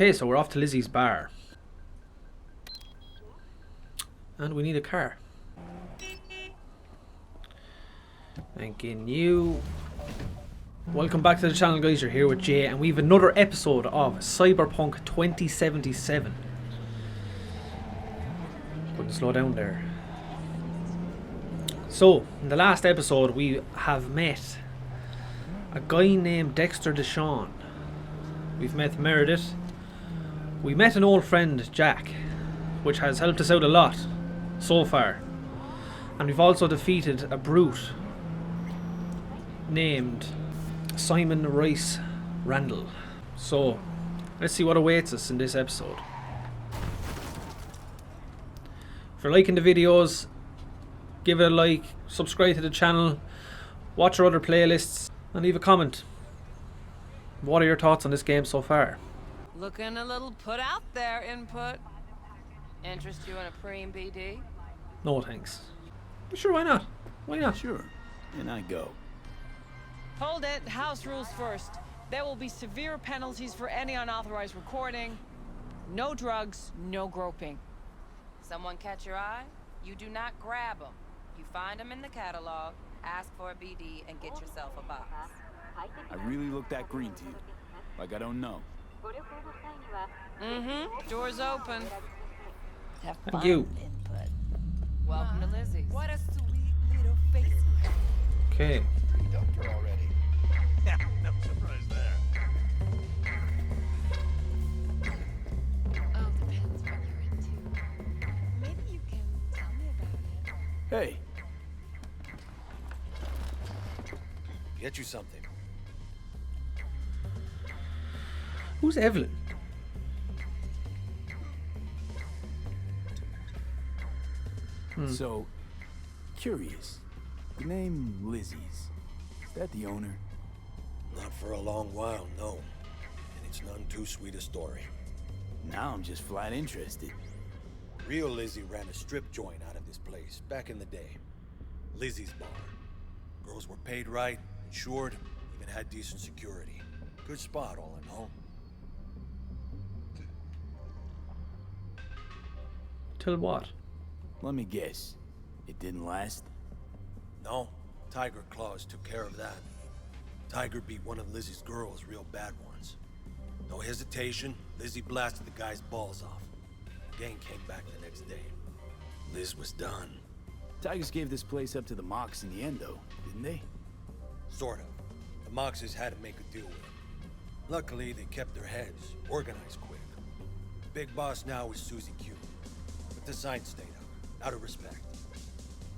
Okay, so we're off to Lizzie's bar. And we need a car. Thanking you. Welcome back to the channel, guys. You're here with Jay, and we have another episode of Cyberpunk 2077. Couldn't slow down there. So, in the last episode, we have met a guy named Dexter Deshawn. We've met Meredith. We met an old friend, Jack, which has helped us out a lot so far. And we've also defeated a brute named Simon Rice Randall. So, let's see what awaits us in this episode. If you're liking the videos, give it a like, subscribe to the channel, watch our other playlists, and leave a comment. What are your thoughts on this game so far? Looking a little put out there, input. Interest you in a preem BD? No thanks. Sure, why not? Why not? Sure. And I go. Hold it. House rules first. There will be severe penalties for any unauthorized recording. No drugs, no groping. Someone catch your eye? You do not grab them. You find them in the catalog, ask for a BD, and get yourself a box. I really look that green to you. Like I don't know. Mm-hmm. Doors open. Have fun, Thank you. input. Welcome to Lizzie's. What a sweet little face. Okay. Doctor already. No surprise there. Oh, depends what you're into. Maybe you can tell me about it. Hey, Get you something. Who's Evelyn? so curious. The name Lizzie's. Is that the owner? Not for a long while, no. And it's none too sweet a story. Now I'm just flat interested. Real Lizzie ran a strip joint out of this place back in the day. Lizzie's bar. Girls were paid right, insured, even had decent security. Good spot, all in all. Till what? Let me guess. It didn't last? No, Tiger Claws took care of that. Tiger beat one of Lizzie's girls real bad once. No hesitation, Lizzie blasted the guy's balls off. Gang came back the next day. Liz was done. Tigers gave this place up to the Mox in the end, though, didn't they? Sort of. The Moxes had to make a deal with him. Luckily, they kept their heads, organized quick. Big boss now is Susie Q. But the sign stayed up, out of respect.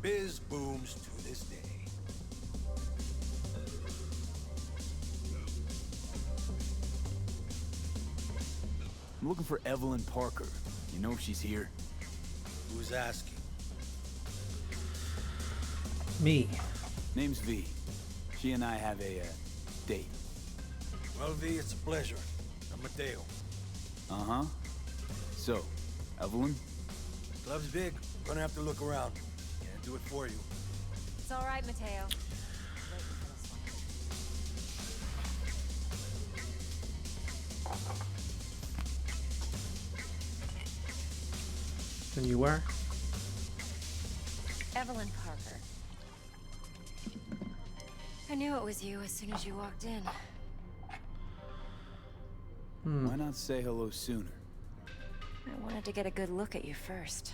Biz booms to this day. I'm looking for Evelyn Parker. You know if she's here? Who's asking? Me. Name's V. She and I have a, date. Well, V, it's a pleasure. I'm Mateo. Uh-huh. So, Evelyn? Club's big. Gonna have to look around. Can't do it for you. It's all right, Mateo. And you are? Evelyn Parker. I knew it was you as soon as you walked in. Why not say hello sooner? I wanted to get a good look at you first.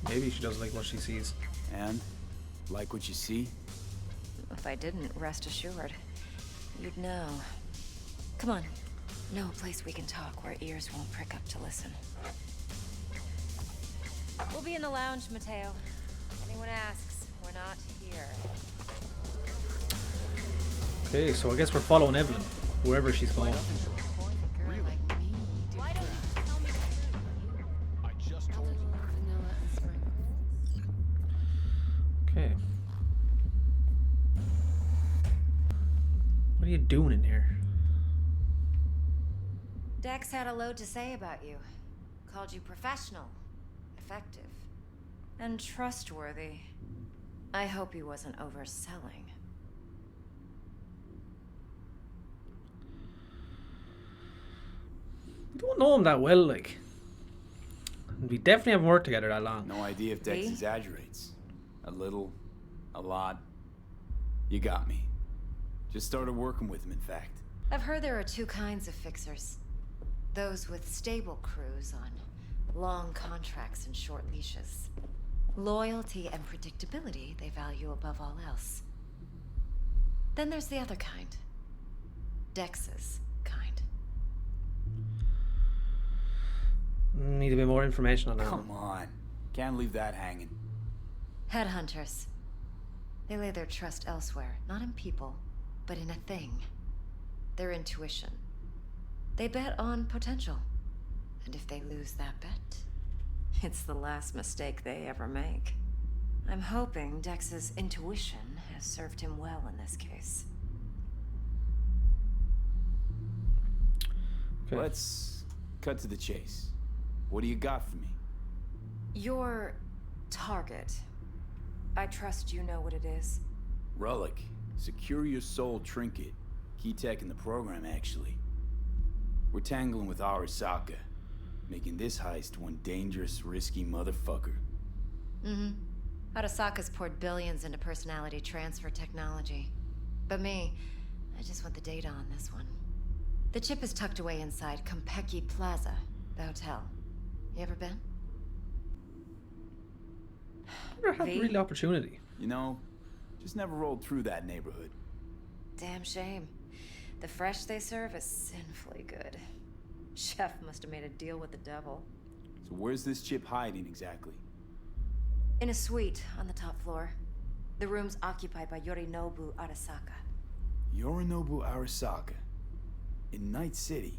Maybe she doesn't like what she sees. And? Like what you see? If I didn't, rest assured, you'd know. Come on. Know a place we can talk where ears won't prick up to listen. We'll be in the lounge, Mateo. Anyone asks, we're not here. Okay, so I guess we're following Evelyn, wherever she's going. Girl like me, Why don't you tell me the truth? I just A little vanilla and sprinkles. Okay. What are you doing in here? Dex had a load to say about you. Called you professional, effective, and trustworthy. I hope he wasn't overselling. We don't know him that well, like. We definitely haven't worked together that long. No idea if Dex See? exaggerates. A little, a lot. You got me. Just started working with him, in fact. I've heard there are two kinds of fixers. Those with stable crews on long contracts and short leashes. Loyalty and predictability they value above all else. Then there's the other kind. Dex's kind. Need a bit more information on that. Come on. Can't leave that hanging. Headhunters. They lay their trust elsewhere, not in people, but in a thing. Their intuition. They bet on potential. And if they lose that bet, it's the last mistake they ever make. I'm hoping Dex's intuition has served him well in this case. Okay. Let's cut to the chase. What do you got for me? Your target. I trust you know what it is. Relic. Secure your soul trinket. Key tech in the program, actually. We're tangling with Arasaka, making this heist one dangerous, risky motherfucker. Mm-hmm. Arasaka's poured billions into personality transfer technology. But me, I just want the data on this one. The chip is tucked away inside Konpeki Plaza, the hotel. You ever been? Never had V? really opportunity. You know, just never rolled through that neighborhood. Damn shame. The fresh they serve is sinfully good. Chef must have made a deal with the devil. So where's this chip hiding exactly? In a suite on the top floor. The room's occupied by Yorinobu Arasaka. Yorinobu Arasaka. In Night City.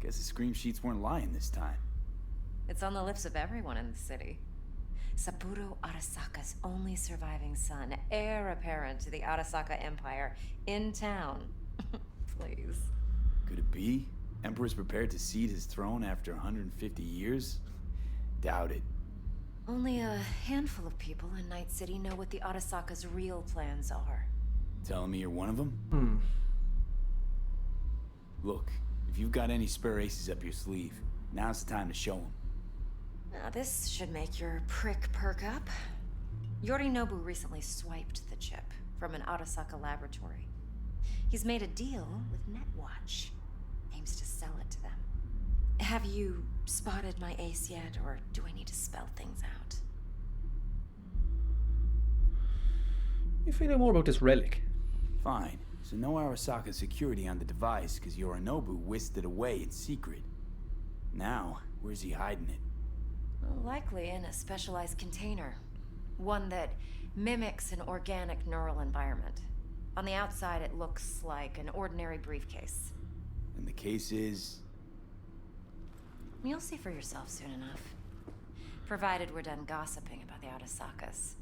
Guess the scream sheets weren't lying this time. It's on the lips of everyone in the city. Saburo Arasaka's only surviving son, heir apparent to the Arasaka Empire, in town. Please. Could it be? Emperor's prepared to cede his throne after 150 years? Doubt it. Only a handful of people in Night City know what the Arasaka's real plans are. Telling me you're one of them? Hmm. Look, if you've got any spare aces up your sleeve, now's the time to show them. Now this should make your prick perk up. Yorinobu recently swiped the chip from an Arasaka laboratory. He's made a deal with Netwatch. Aims to sell it to them. Have you spotted my ace yet, or do I need to spell things out? You find out more about this relic. Fine. So no Arasaka security on the device because Yorinobu whisked it away in secret. Now, where's he hiding it? Likely in a specialized container. One that mimics an organic neural environment. On the outside, it looks like an ordinary briefcase. And the case is... You'll see for yourself soon enough. Provided we're done gossiping about the Arasakas.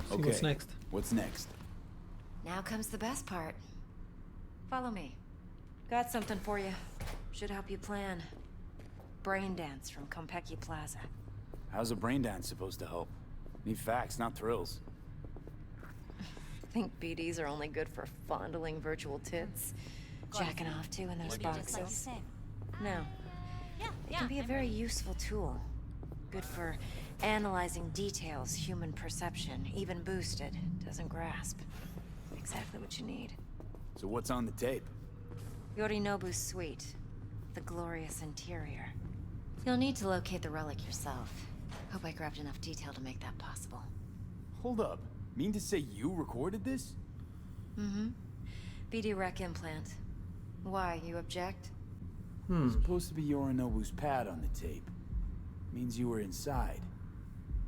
See what's next. What's next? Now comes the best part. Follow me. Got something for you. Should help you plan. Brain dance from Konpeki Plaza. How's a brain dance supposed to help? Need facts, not thrills. Think BDs are only good for fondling virtual tits? Jacking off to in those boxes? No. It can be a very useful tool. Good for analyzing details human perception, even boosted, doesn't grasp. Exactly what you need. So what's on the tape? Yorinobu's suite. The glorious interior. You'll need to locate the relic yourself. Hope I grabbed enough detail to make that possible. Hold up. Mean to say you recorded this? Mm-hmm. BD rec implant. Why, you object? Supposed to be Yorinobu's pad on the tape. Means you were inside.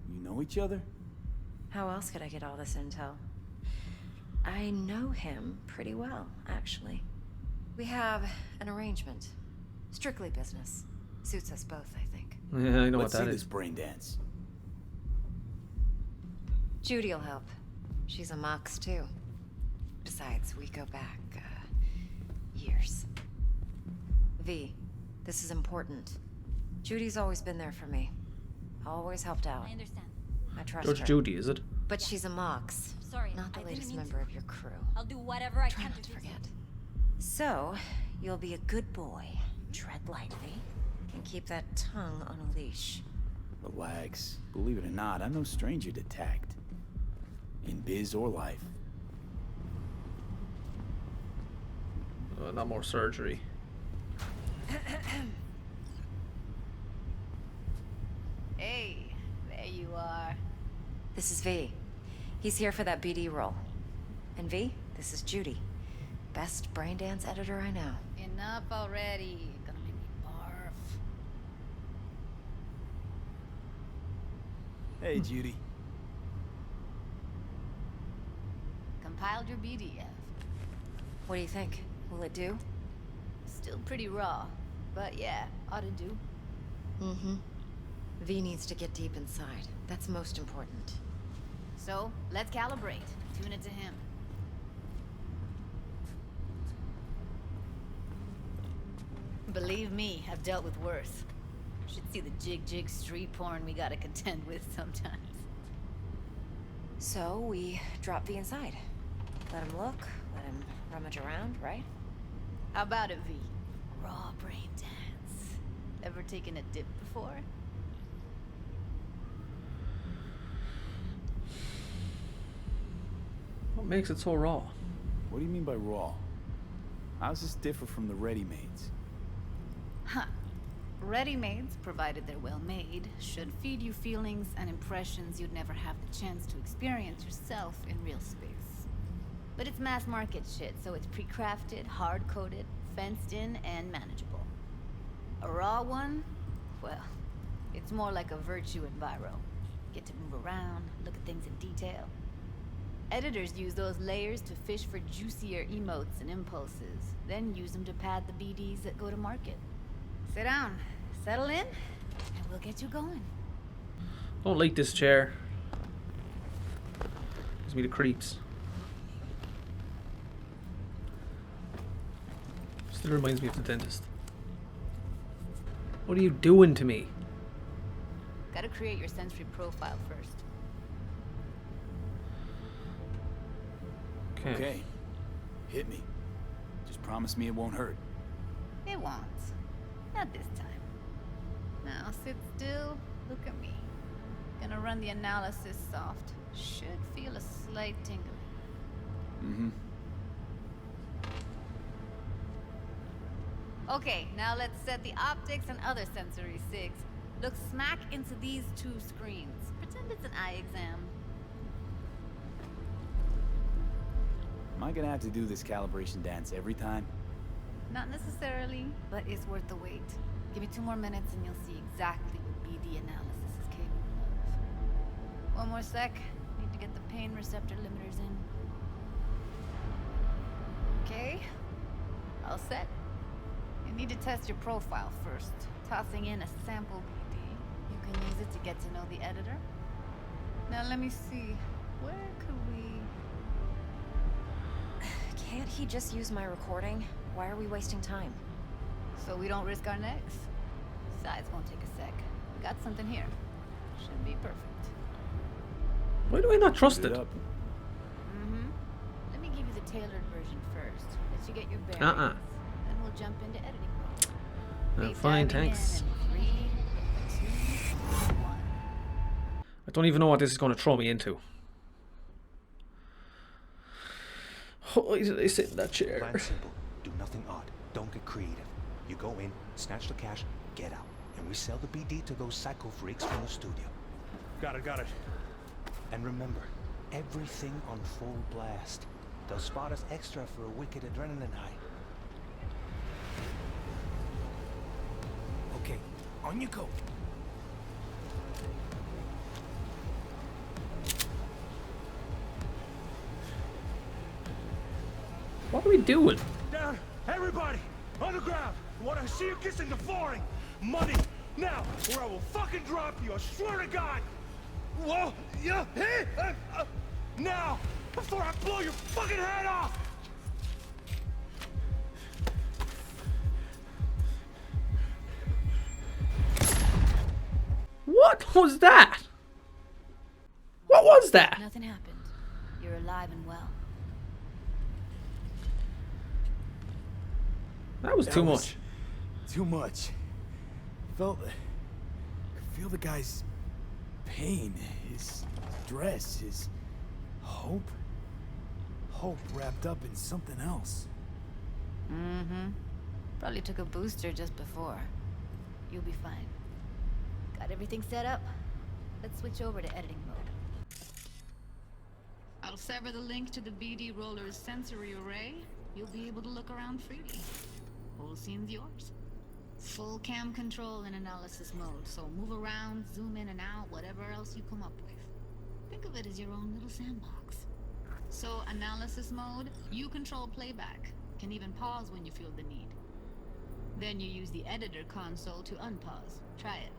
You know each other? How else could I get all this intel? I know him pretty well, actually. We have an arrangement. Strictly business. Suits us both, I think. Yeah, I know Let's what see that this is. brain dance. Judy'll help. She's a Mox, too. Besides, we go back, years. V, this is important. Judy's always been there for me. Always helped out. I understand. I trust George her. Judy, is it? But she's a Mox. Sorry, Not the I didn't latest mean member to. of your crew. I'll do whatever I Try can not to fix it. forget. So, you'll be a good boy Tread lightly. And keep that tongue on a leash. Relax. Believe it or not, I'm no stranger to tact. In biz or life. Not more surgery. Hey, there you are. This is V. He's here for that BD role. And V, this is Judy. Best brain dance editor I know. Enough already. Gonna make me barf. Hey, Judy. Compiled your BDF. What do you think? Will it do? Still pretty raw, but yeah, ought to do. Mm-hmm. V needs to get deep inside. That's most important. So, let's calibrate. Tune it to him. Believe me, I've dealt with worse. Should see the jig street porn we gotta contend with sometimes. So we drop V inside. Let him look, let him rummage around, right? How about it, V? Raw brain dance. Ever taken a dip before? What makes it so raw? What do you mean by raw? How's this differ from the ready-mades? Huh. Ready-mades, provided they're well made, should feed you feelings and impressions you'd never have the chance to experience yourself in real space. But it's mass market shit, so it's pre-crafted, hard-coded, fenced in, and manageable. A raw one? Well, it's more like a virtue enviro. Get to move around, look at things in detail. Editors use those layers to fish for juicier emotes and impulses, then use them to pad the BDs that go to market. Sit down, settle in, and we'll get you going. Don't like this chair. Gives me the creeps. Still reminds me of the dentist. What are you doing to me? Gotta create your sensory profile first. Okay. Hit me. Just promise me it won't hurt. It won't. Not this time. Now sit still, look at me. Gonna run the analysis soft. Should feel a slight tingle. Mm-hmm. Okay, now let's set the optics and other sensory sigs. Look smack into these two screens. Pretend it's an eye exam. Am I gonna have to do this calibration dance every time? Not necessarily, but it's worth the wait. Give me 2 more minutes and you'll see exactly what BD analysis is capable of. One more sec. Need to get the pain receptor limiters in. Okay. All set. You need to test your profile first. Tossing in a sample BD. You can use it to get to know the editor. Now let me see. Where could we... Can't he just use my recording? Why are we wasting time? So we don't risk our necks? Besides, won't take a sec. We got something here. Should be perfect. Why do I not trust Put it? up. Mm-hmm. Let me give you the tailored version first. Let you get your bearings. Then we'll jump into editing mode. Fine, Diving in thanks. in 3, 2, 1. I don't even know what this is going to throw me into. Why did I sit in that chair? Plan simple. Do nothing odd. Don't get creative. You go in, snatch the cash, get out. And we sell the BD to those psycho freaks from the studio. Got it. And remember, everything on full blast. They'll spot us extra for a wicked adrenaline high. Okay, on you go. What are we doing? Down, everybody, on the ground. I want to see you kissing the flooring. Money, now, or I will fucking drop you. I swear to God. Whoa, yeah, hey, now, before I blow your fucking head off. What was that? What was that? Nothing happened. You're alive and well. That was too much. Too much. Could feel the guy's pain, his stress, his hope. Hope wrapped up in something else. Mm-hmm. Probably took a booster just before. You'll be fine. Got everything set up? Let's switch over to editing mode. I'll sever the link to the BD Roller's sensory array. You'll be able to look around freely. Whole scene's yours. Full cam control in analysis mode, so move around, zoom in and out, whatever else you come up with. Think of it as your own little sandbox. So, analysis mode, you control playback. Can even pause when you feel the need. Then you use the editor console to unpause. Try it.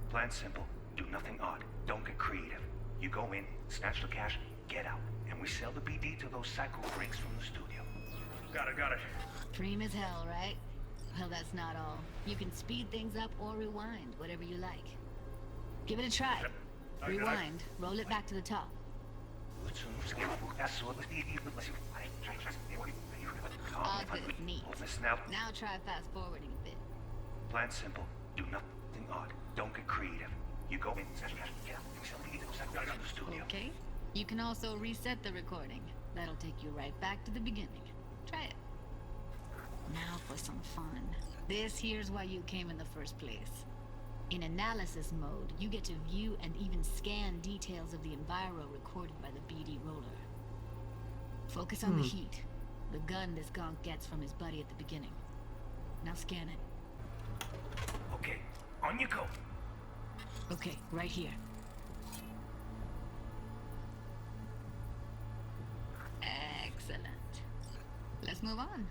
Plan simple. Do nothing odd. Don't get creative. You go in, snatch the cash, get out. And we sell the BD to those psycho freaks from the studio. Got it. Dream as hell, right? Well, that's not all. You can speed things up or rewind, whatever you like. Give it a try. Rewind. Roll it back to the top. All good. Neat. Now try fast forwarding a bit. Plan simple. Do nothing odd. Don't get creative. You go in, snatch the cash, get out. And we sell the BD to those psycho freaks from the studio. Okay. You can also reset the recording. That'll take you right back to the beginning. Try it. Now for some fun. This here's why you came in the first place. In analysis mode, you get to view and even scan details of the enviro recorded by the BD Roller. Focus on the heat. The gun this gonk gets from his buddy at the beginning. Now scan it. Okay, on you go. Okay, right here. Excellent. Let's move on.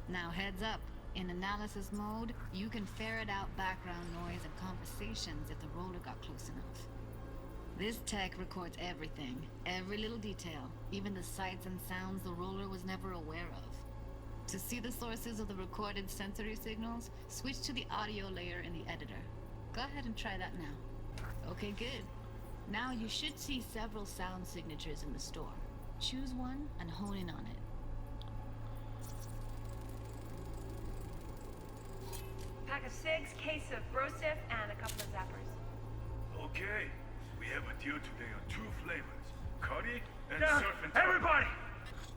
Now heads up. In analysis mode, you can ferret out background noise and conversations if the roller got close enough. This tech records everything, every little detail, even the sights and sounds the roller was never aware of. To see the sources of the recorded sensory signals, switch to the audio layer in the editor. Go ahead and try that now. Okay, good. Now you should see several sound signatures in the store. Choose one and hone in on it. Pack of cigs, case of Brosif, and a couple of zappers. Okay, we have a deal today on 2 flavors, Cuddy and Surf and Turf. Everybody!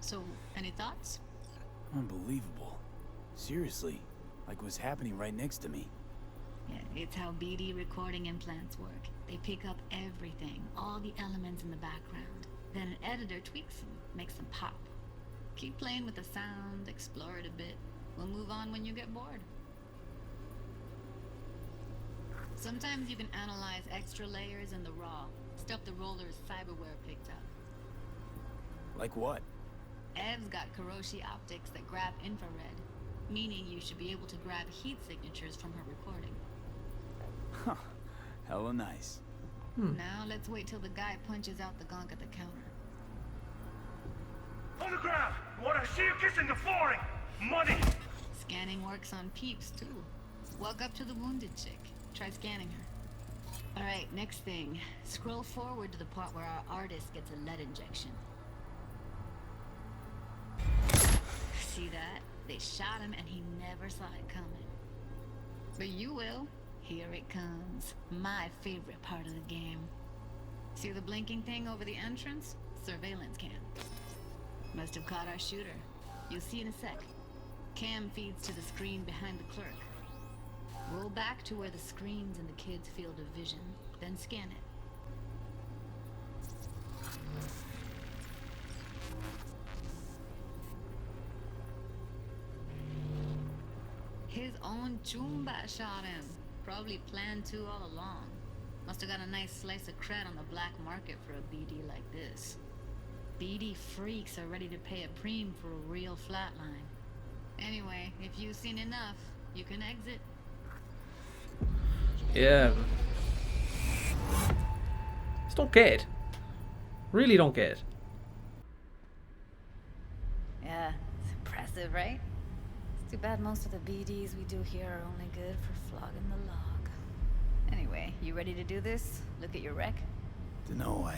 So, any thoughts? Unbelievable. Seriously, like what's happening right next to me. Yeah, it's how BD recording implants work. They pick up everything, all the elements in the background. Then an editor tweaks them, makes them pop. Keep playing with the sound, explore it a bit. We'll move on when you get bored. Sometimes you can analyze extra layers in the raw, stuff the roller's cyberware picked up. Like what? Ev's got Kiroshi optics that grab infrared, meaning you should be able to grab heat signatures from her recording. Huh. Hella nice. Now let's wait till the guy punches out the gonk at the counter. On the ground! Wanna see you kissing the flooring! Money! Scanning works on peeps, too. Walk up to the wounded chick. Try scanning her. Alright, next thing. Scroll forward to the part where our artist gets a lead injection. See that? They shot him and he never saw it coming. But you will. Here it comes. My favorite part of the game. See the blinking thing over the entrance? Surveillance cam. Must have caught our shooter. You'll see in a sec. Cam feeds to the screen behind the clerk. Roll back to where the screen's in the kid's field of vision, then scan it. His own Chumba shot him. Probably planned to all along. Must have got a nice slice of cred on the black market for a BD like this. BD freaks are ready to pay a preem for a real flatline. Anyway, if you've seen enough, you can exit. Yeah. Just don't get it. Really don't get it. Yeah, it's impressive, right? It's too bad most of the BDs we do here are only good for flogging the log. Anyway, you ready to do this? Look at your rec? Dunno,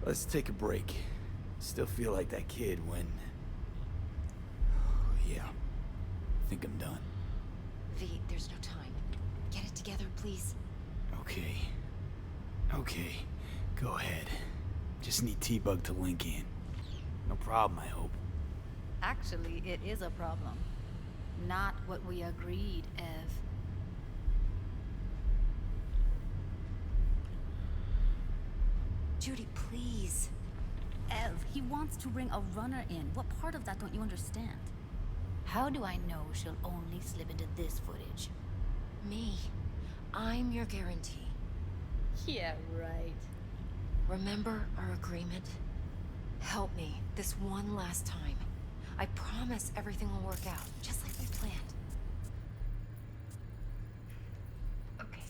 Let's take a break. Still feel like that kid when... Yeah. I think I'm done. V, there's no time. Get it together, please. Okay. Okay. Go ahead. Just need T-Bug to link in. No problem, I hope. Actually, it is a problem. Not what we agreed, Ev. Judy, please. Ev, he wants to bring a runner in. What part of that don't you understand? How do I know she'll only slip into this footage? Me. I'm your guarantee. Yeah, right. Remember our agreement? Help me this one last time. I promise everything will work out, just like we planned. Okay.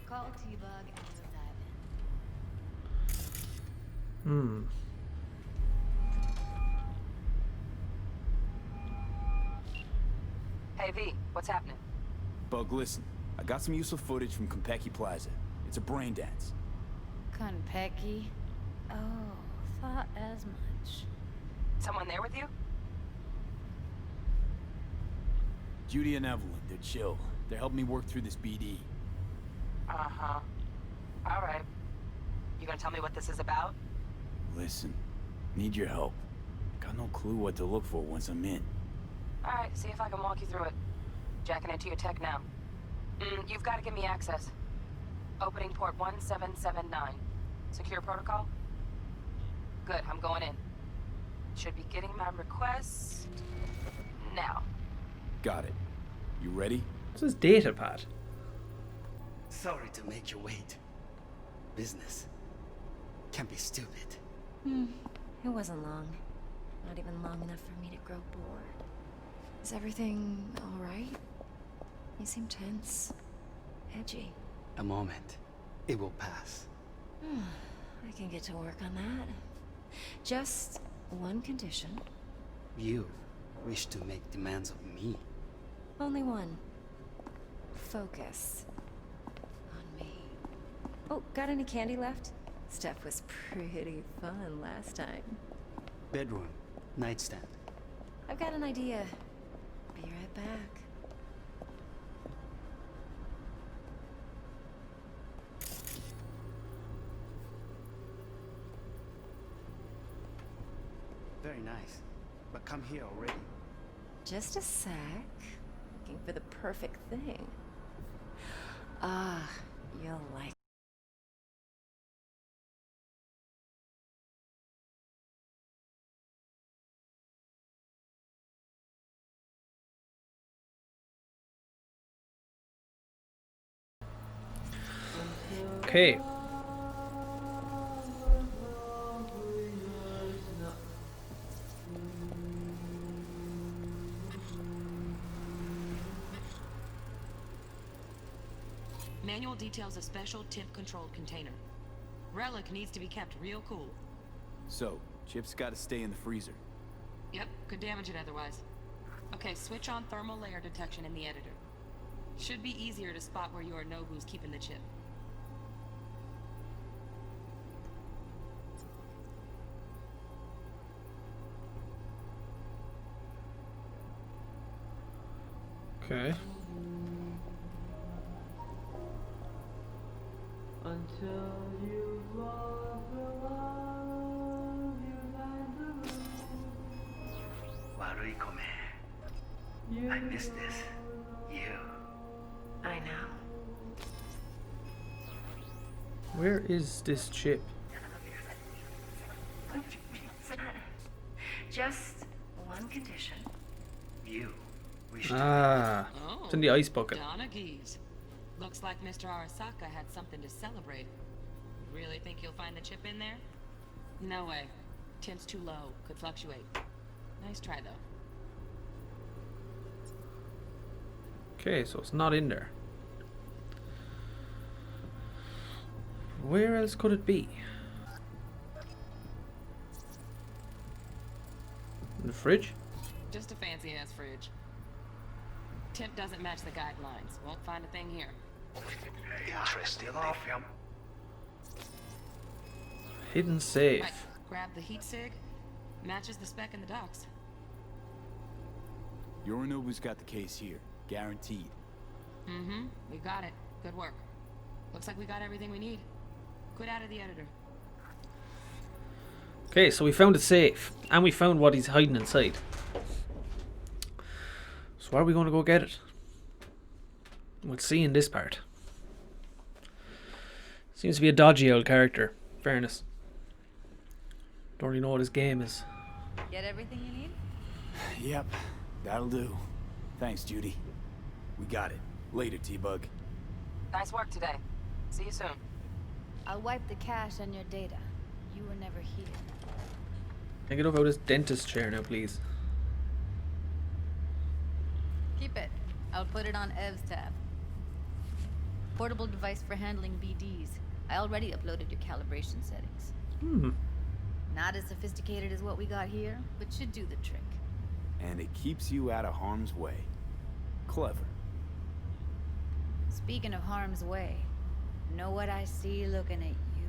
Call T-Bug and we'll dive in. Hey, V, what's happening? Bug, listen. I got some useful footage from Konpeki Plaza. It's a brain dance. Konpeki? Oh, thought as much. Someone there with you? Judy and Evelyn, they're chill. They're helping me work through this BD. Uh-huh. All right. You gonna tell me what this is about? Listen, need your help. Got no clue what to look for once I'm in. All right, see if I can walk you through it. Jacking into your tech now. You've got to give me access. Opening port 1779. Secure protocol? Good, I'm going in. Should be getting my request now. Got it. You ready? This is data pad. Sorry to make you wait. Business can be stupid. It wasn't long. Not even long enough for me to grow bored. Is everything all right? You seem tense. Edgy. A moment. It will pass. I can get to work on that. Just one condition. You wish to make demands of me. Only one. Focus on me. Oh, got any candy left? Stuff was pretty fun last time. Bedroom. Nightstand. I've got an idea. Be right back. Very nice. But come here already. Just a sec. Looking for the perfect thing. Ah, you'll like. Okay. Manual details a special temp-controlled container. Relic needs to be kept real cool. So, Chip's gotta stay in the freezer. Yep, could damage it otherwise. Okay, switch on thermal layer detection in the editor. Should be easier to spot where you or know who's keeping the chip. Okay. I miss this. You. I know. Where is this chip? Just one condition. You. Ah, it's in the ice bucket. Donaghy's. Looks like Mr. Arasaka had something to celebrate. Really think you'll find the chip in there? No way. Temp's too low. Could fluctuate. Nice try, though. Okay, so it's not in there. Where else could it be? In the fridge? Just a fancy-ass fridge. Temp doesn't match the guidelines. Won't find a thing here. Interesting. Off him. Hidden safe. Right. Grab the heat sig. Matches the spec in the docs. Yorinobu's got the case here. Guaranteed. Mm-hmm. We got it. Good work. Looks like we got everything we need. Quit out of the editor. Okay, so we found a safe. And we found what he's hiding inside. So where are we going to go get it? We'll see in this part. Seems to be a dodgy old character. Fairness. Don't really know what his game is. Get everything you need? Yep, that'll do. Thanks, Judy. We got it. Later, T-Bug. Nice work today. See you soon. I'll wipe the cache on your data. You were never here. Can I get up out of this dentist chair now, please? Keep it. I'll put it on Ev's tab. Portable device for handling BDs. I already uploaded your calibration settings. Not as sophisticated as what we got here, but should do the trick. And it keeps you out of harm's way. Clever. Speaking of harm's way, know what I see looking at you?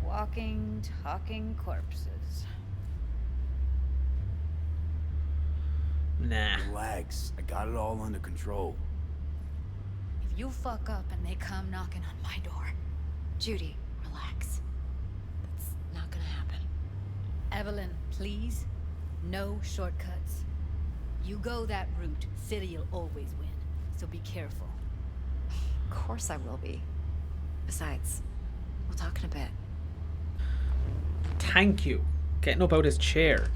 Walking, talking corpses. Nah. Relax. I got it all under control. If you fuck up and they come knocking on my door. Judy, relax. That's not gonna happen. Evelyn, please. No shortcuts. You go that route, City'll always win. So be careful. Of course I will be. Besides, we'll talk in a bit. Thank you. Getting up out his chair.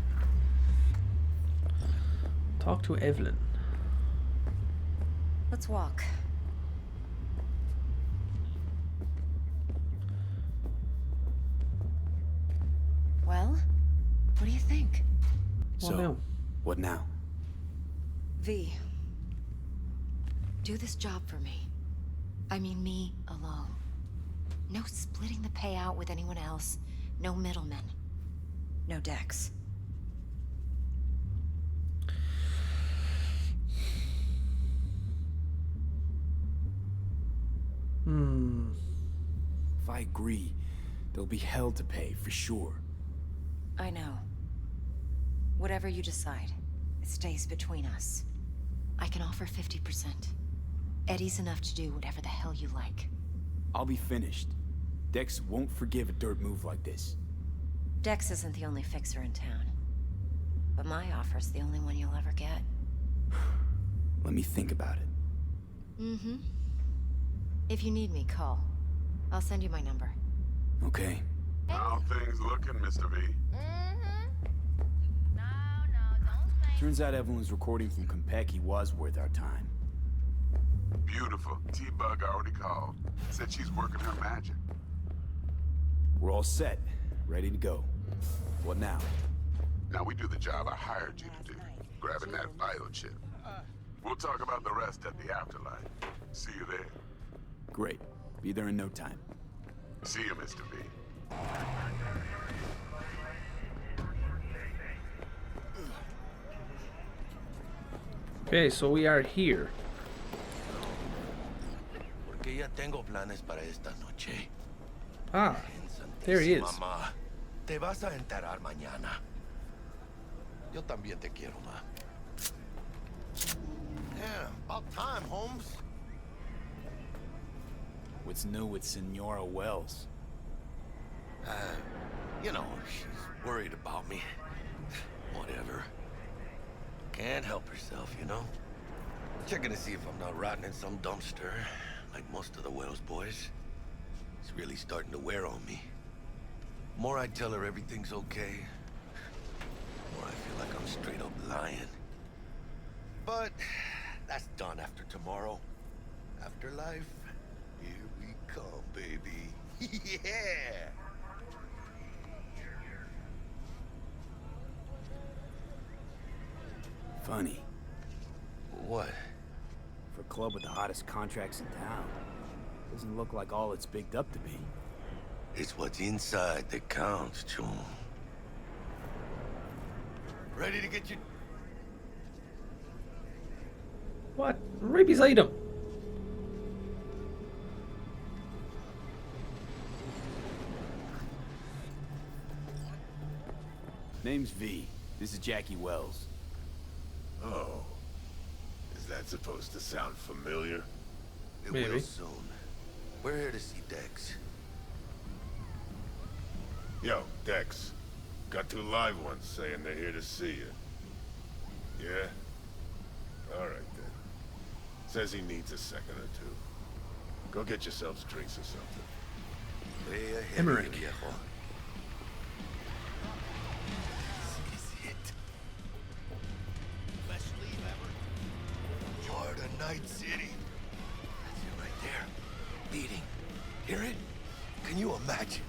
Talk to Evelyn. Let's walk. Well, what do you think? So, what now? V, do this job for me. I mean me alone. No splitting the payout with anyone else. No middlemen. No Dex. If I agree, there'll be hell to pay, for sure. I know. Whatever you decide, it stays between us. I can offer 50%. Eddie's enough to do whatever the hell you like. I'll be finished. Dex won't forgive a dirt move like this. Dex isn't the only fixer in town. But my offer's the only one you'll ever get. Let me think about it. Mm-hmm. If you need me, call. I'll send you my number. Okay. How things looking, Mr. V? Turns out Evelyn's recording from Konpeki was worth our time. Beautiful. T-Bug already called. Said she's working her magic. We're all set. Ready to go. What now? Now we do the job I hired you to do. Grabbing that vital chip. We'll talk about the rest at the afterlife. See you there. Great. Be there in no time. See you, Mr. V. Okay, so we are here. Porque ya tengo planes para esta noche. Ah, there he is. Mamá, te vas a enterar mañana. Yo también te quiero, ma. Yeah, about time, Holmes. What's new with Senora Wells? You know, she's worried about me. Whatever. Can't help herself, you know? Checking to see if I'm not rotting in some dumpster, like most of the Wells boys. It's really starting to wear on me. The more I tell her everything's okay, the more I feel like I'm straight up lying. But that's done after tomorrow. Afterlife, here we come, baby. Yeah! Funny. What? For a club with the hottest contracts in town, doesn't look like all it's bigged up to be. It's what's inside that counts, Chum. Ready to get you... What? Right beside him. Name's V. This is Jackie Wells. Oh. Is that supposed to sound familiar? It Maybe. will soon. We're here to see Dex. Yo, Dex. Got 2 live ones saying they're here to see you. Yeah? Alright then. Says he needs a second or 2. Go get yourselves drinks or something. Way ahead Emmerich. of you, viejo. This is it. Best leave ever. Florida Night City. That's it right there. Beating. Hear it? Can you imagine?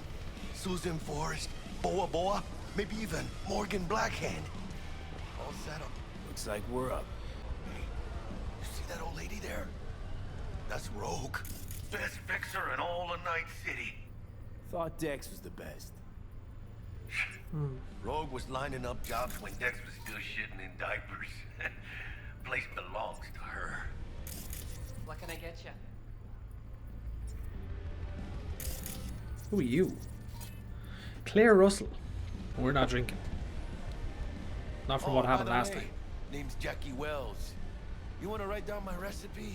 Susan Forrest, Boa Boa, maybe even Morgan Blackhand. All set up. Looks like we're up. Hey, you see that old lady there? That's Rogue. Best fixer in all of Night City. Thought Dex was the best. Rogue was lining up jobs when Dex was still shitting in diapers. Place belongs to her. What can I get you? Who are you? Claire Russell. We're not drinking. Not from what by happened the last way, time. Name's Jackie Wells. You want to write down my recipe?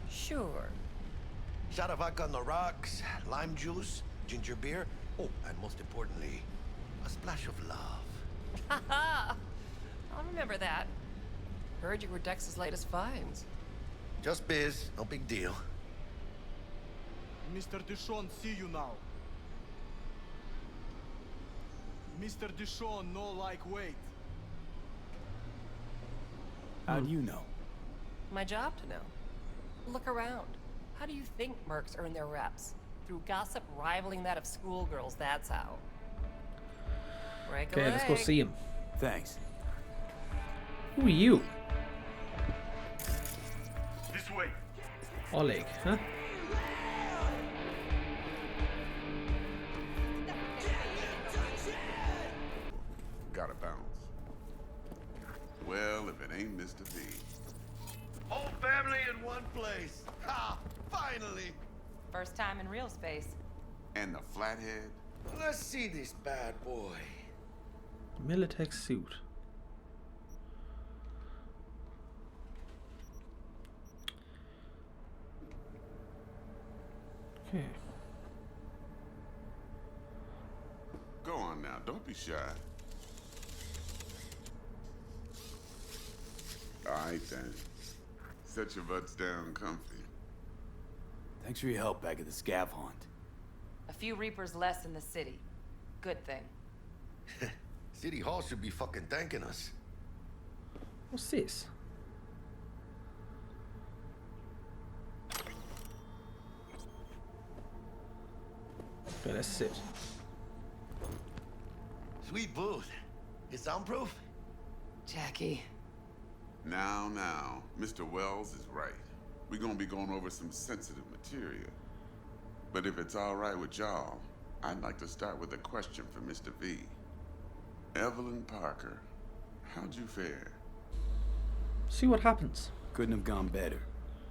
Sure. Shot of vodka on the rocks, lime juice, ginger beer. Oh, and most importantly, a splash of love. Haha! I'll remember that. Heard you were Dex's latest finds. Just biz, no big deal. Mr. Dishon, see you now. Mr. Dishon, no like wait. How do you know? My job to know. Look around. How do you think mercs earn their reps? Through gossip rivaling that of schoolgirls, that's how. Break Okay, let's go see him. Thanks. Who are you? This way. Oleg, huh? Gotta bounce. Well, if it ain't Mr. V. Whole family in one place. Ha! Finally! First time in real space. And the flathead. Let's see this bad boy. Militech suit. Okay. Go on now, don't be shy. Alright then. Set your butts down comfy. Thanks for your help back at the scav haunt. A few Reapers less in the city. Good thing. City Hall should be fucking thanking us. What's this? Okay, let's sit. Sweet booth. It's soundproof? Jackie. Now, Mr. Wells is right. We're gonna be going over some sensitive material. But if it's all right with y'all, I'd like to start with a question for Mr. V. Evelyn Parker, how'd you fare? See what happens. Couldn't have gone better.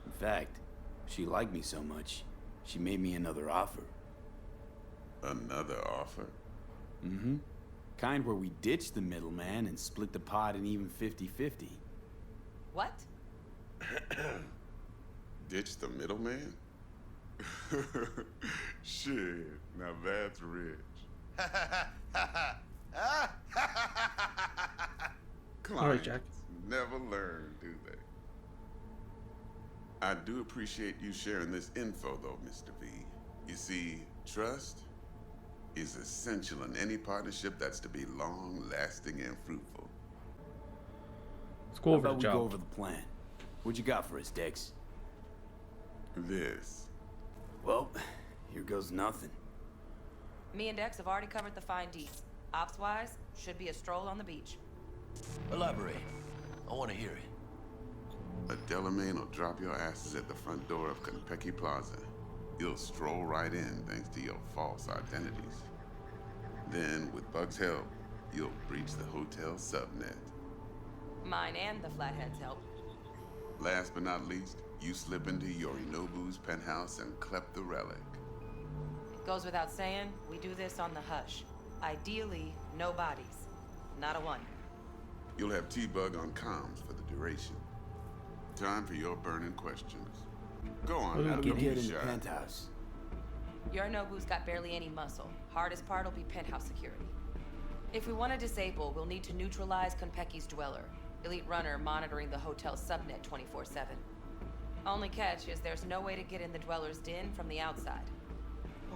In fact, she liked me so much, she made me another offer. Another offer? Mm-hmm. Kind where we ditch the middleman and split the pot in even 50-50. What? Ditch the middleman? Shit, now that's rich. All right, Jack. Never learn, do they? I do appreciate you sharing this info, though, Mr. V. You see, trust is essential in any partnership that's to be long-lasting and fruitful. Let's go over the we job. go over the plan. What you got for us, Dex? This. Well, here goes nothing. Me and Dex have already covered the fine deeds. Ops-wise, should be a stroll on the beach. Elaborate. I want to hear it. A Delamain will drop your asses at the front door of Konpeki Plaza. You'll stroll right in thanks to your false identities. Then, with Bug's help, you'll breach the hotel subnet. Mine and the Flathead's help. Last but not least, you slip into Yorinobu's penthouse and clep the relic. Goes without saying, we do this on the hush. Ideally, no bodies. Not a one. You'll have T-Bug on comms for the duration. Time for your burning questions. Go on, How now, do we don't get be in the shy. penthouse? Yorinobu's got barely any muscle. Hardest part will be penthouse security. If we want to disable, we'll need to neutralize Konpeki's dweller. Elite runner monitoring the hotel's subnet 24/7. Only catch is there's no way to get in the dweller's den from the outside.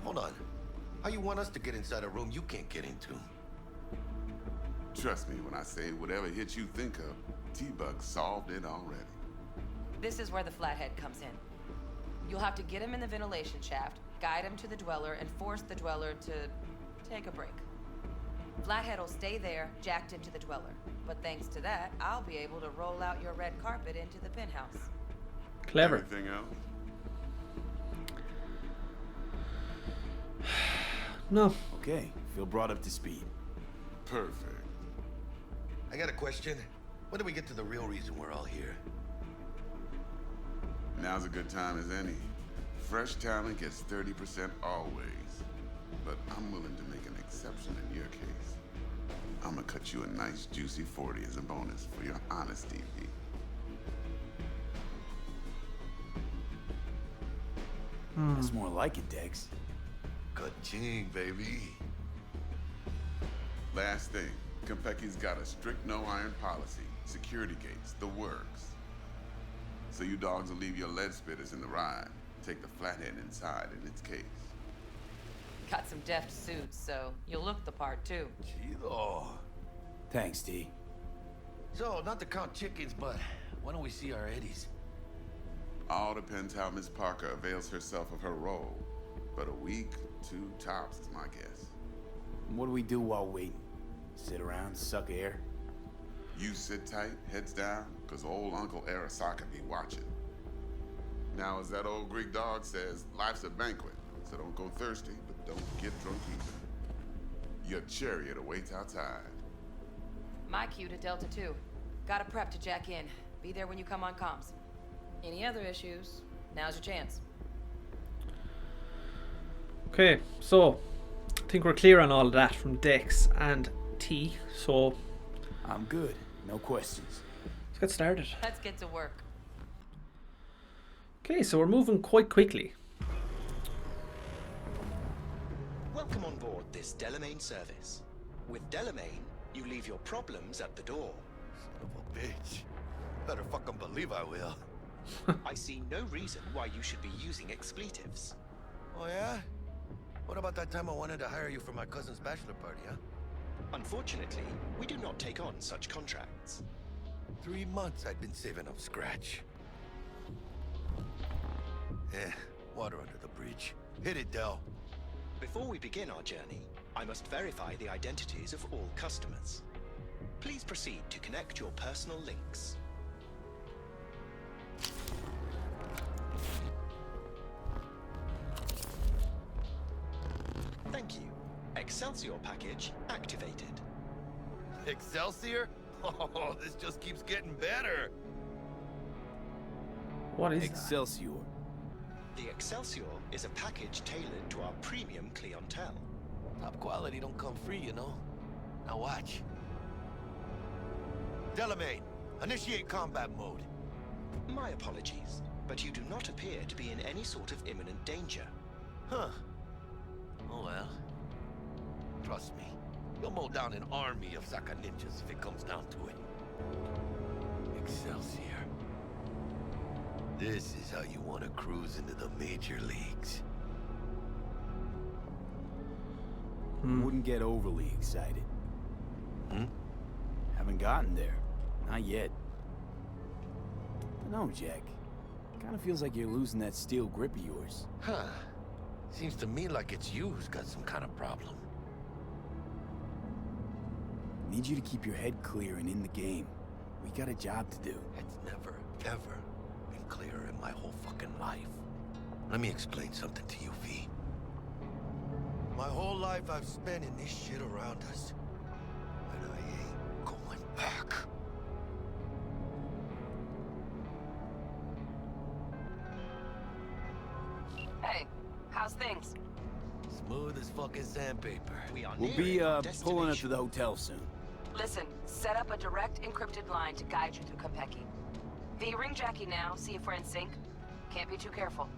Hold on. How you want us to get inside a room you can't get into? Trust me when I say whatever hit you think of, T-Bug solved it already. This is where the flathead comes in. You'll have to get him in the ventilation shaft, guide him to the dweller, and force the dweller to take a break. Flathead will stay there, jacked into the dweller. But thanks to that, I'll be able to roll out your red carpet into the penthouse. Clever. Anything else? No. Okay, feel brought up to speed. Perfect. I got a question. When do we get to the real reason we're all here? Now's a good time as any. Fresh talent gets 30% always. But I'm willing to make an exception in your case. I'm gonna cut you a nice juicy 40 as a bonus for your honesty, V. That's more like it, Dex. Ka-ching, baby. Last thing, Konpeki's got a strict no-iron policy. Security gates, the works. So you dogs will leave your lead spitters in the ride. Take the flathead inside in its case. Got some deft suits, so you'll look the part too. Chido. Thanks, T. So, not to count chickens, but why don't we see our Eddies? All depends how Miss Parker avails herself of her role. But a week, 2 tops is my guess. What do we do while waiting? Sit around, suck air? You sit tight, heads down, cause old Uncle Arasaka be watching. Now, as that old Greek dog says, life's a banquet, so don't go thirsty, but don't get drunk either. Your chariot awaits outside. My cue to Delta 2. Gotta prep to jack in. Be there when you come on comms. Any other issues? Now's your chance. Okay, so I think we're clear on all of that from Dex and T. So I'm good. No questions. Let's get started. Let's get to work. Okay, so we're moving quite quickly. Welcome on board this Delamain service. With Delamain, you leave your problems at the door. Son of a bitch. Better fucking believe I will. I see no reason why you should be using expletives. Oh yeah? What about that time I wanted to hire you for my cousin's bachelor party, huh? Unfortunately, we do not take on such contracts. 3 months I'd been saving up scratch. Water under the bridge. Hit it, Del. Before we begin our journey, I must verify the identities of all customers. Please proceed to connect your personal links. Thank you. Excelsior package activated. Excelsior? Oh, this just keeps getting better. What is Excelsior? The Excelsior is a package tailored to our premium clientele. Top quality don't come free, you know. Now watch. Delamain, initiate combat mode. My apologies, but you do not appear to be in any sort of imminent danger. Huh. Oh well. Trust me, you'll mow down an army of Saka ninjas if it comes down to it. Excelsior. This is how you want to cruise into the major leagues. Wouldn't get overly excited. Haven't gotten there. Not yet. No, Jack. Kinda feels like you're losing that steel grip of yours. Huh. Seems to me like it's you who's got some kind of problem. Need you to keep your head clear and in the game. We got a job to do. It's never, ever been clearer in my whole fucking life. Let me explain something to you, V. My whole life I've spent in this shit around us. And I ain't going back. Hey, how's things? Smooth as fucking sandpaper. We'll be pulling up to the hotel soon. Listen, set up a direct encrypted line to guide you through Konpeki. V, ring Jackie now, see if we're in sync. Can't be too careful.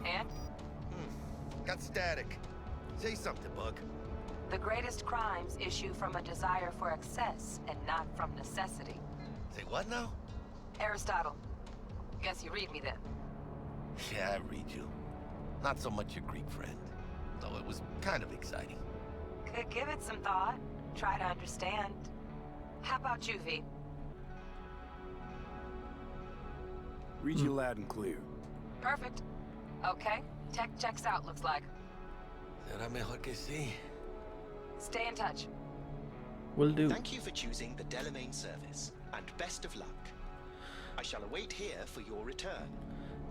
And? Got static. Say something, Bug. The greatest crimes issue from a desire for excess and not from necessity. Say what now? Aristotle. Guess you read me then. Yeah, I read you. Not so much your Greek friend, though it was kind of exciting. Could give it some thought. Try to understand. How about you, V? Read you loud and clear. Perfect. Okay, tech checks out, looks like. Será mejor que sí. Stay in touch. Will do. Thank you for choosing the Delamain service, and best of luck. I shall await here for your return.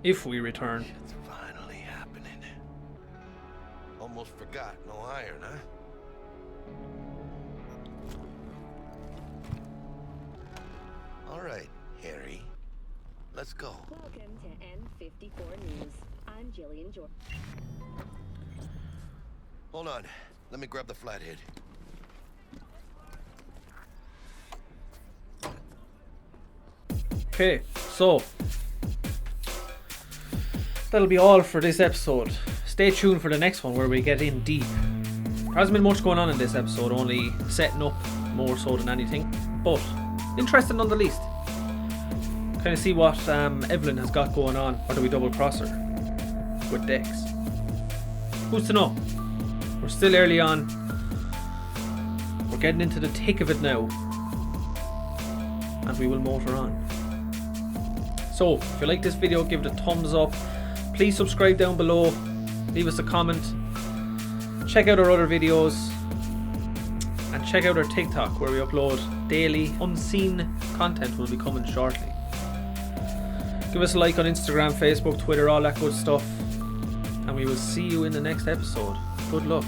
If we return. It's finally happening. Almost forgot, no iron, huh? All right, Harry. Let's go. Welcome to N54 News. I'm JayNJay. Hold on. Let me grab the flathead. Okay, so that'll be all for this episode. Stay tuned for the next one where we get in deep. There hasn't been much going on in this episode, only setting up more so than anything, but interesting nonetheless. Kind of see what EVELYN has got going on, or do we double cross her with Dex? Who's to know? We're still early on. We're getting into the thick of it now, and we will motor on. So, if you like this video, give it a thumbs up. Please subscribe down below. Leave us a comment. Check out our other videos. And check out our TikTok where we upload daily unseen content will be coming shortly. Give us a like on Instagram, Facebook, Twitter, all that good stuff. And we will see you in the next episode. Good luck.